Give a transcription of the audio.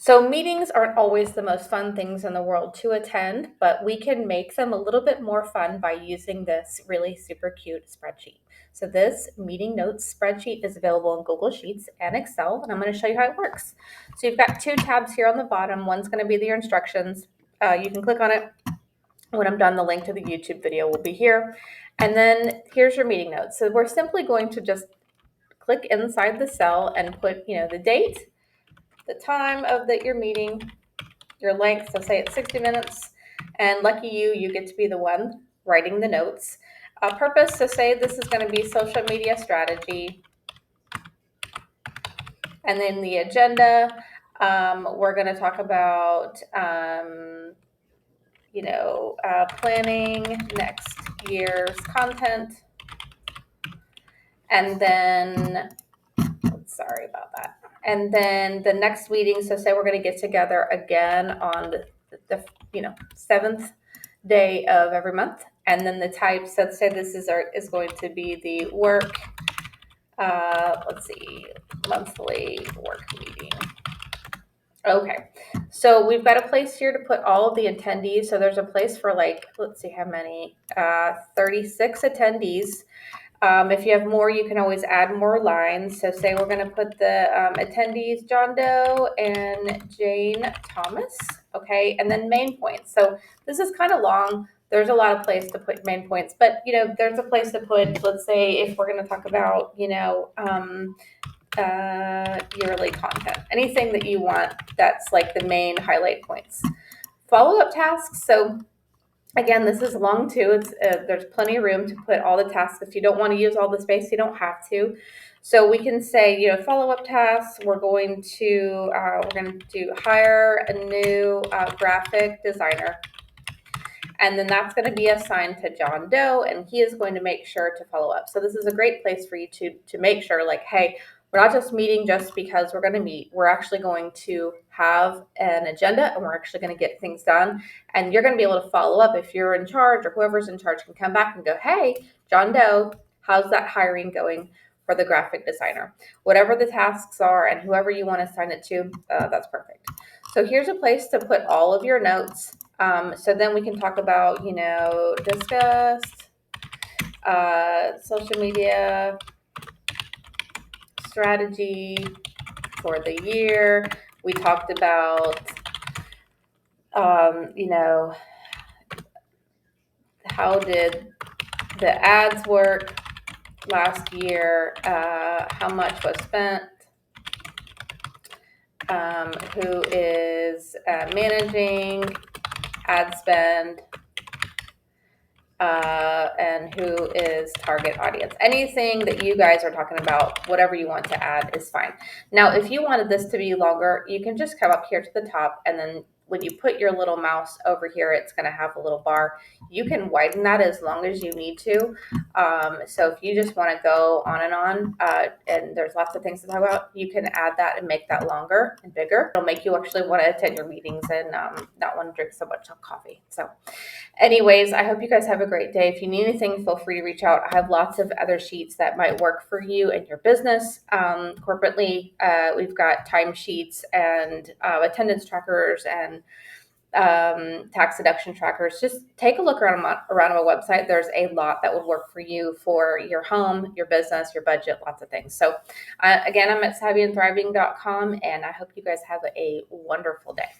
So meetings aren't always the most fun things in the world to attend, but we can make them a little bit more fun by using this really super cute spreadsheet. So this meeting notes spreadsheet is available in Google Sheets and Excel, and I'm going to show you how it works. So you've got two tabs here on the bottom. One's going to be your instructions. You can click on it. When I'm done, the link to the YouTube video will be here. And then here's your meeting notes. So we're simply going to just click inside the cell and put, the date, the time of your meeting, your length, so say it's 60 minutes, and lucky you, you get to be the one writing the notes. Purpose, so say this is going to be social media strategy, and then the agenda, we're going to talk about, planning next year's content, and then, sorry about that. And then the next meeting, so say we're going to get together again on the 7th day of every month. And then the types, let's say this is going to be the work, monthly work meeting. Okay, so we've got a place here to put all of the attendees. So there's a place for let's see how many, 36 attendees. If you have more, you can always add more lines. So say we're going to put the attendees, John Doe and Jane Thomas, okay, and then main points. So this is kind of long. There's a lot of place to put main points, but, there's a place to put, let's say, if we're going to talk about, yearly content, anything that you want that's like the main highlight points. Follow-up tasks. So again, this is long too. It's there's plenty of room to put all the tasks. If you don't want to use all the space, you don't have to. So we can say, follow-up tasks. We're going to hire a new graphic designer, and then that's going to be assigned to John Doe, and he is going to make sure to follow up. So this is a great place for you to make sure, hey, we're not just meeting just because we're going to meet. We're actually going to have an agenda, and we're actually going to get things done. And you're going to be able to follow up if you're in charge, or whoever's in charge can come back and go, hey, John Doe, how's that hiring going for the graphic designer? Whatever the tasks are and whoever you want to assign it to, that's perfect. So here's a place to put all of your notes. So then we can talk about, discussed social media strategy for the year. We talked about, how did the ads work last year, how much was spent, who is managing ad spend, and who is target audience. Anything that you guys are talking about, whatever you want to add is fine. Now, if you wanted this to be longer, you can just come up here to the top, and then when you put your little mouse over here, it's going to have a little bar. You can widen that as long as you need to. So if you just want to go on, and there's lots of things to talk about, you can add that and make that longer and bigger. It'll make you actually want to attend your meetings and not want to drink so much coffee. So anyways, I hope you guys have a great day. If you need anything, feel free to reach out. I have lots of other sheets that might work for you and your business. Corporately, we've got timesheets and attendance trackers and tax deduction trackers. Just take a look around our website. There's a lot that would work for you for your home, your business, your budget, lots of things. So again, I'm at savvyandthriving.com, and I hope you guys have a wonderful day.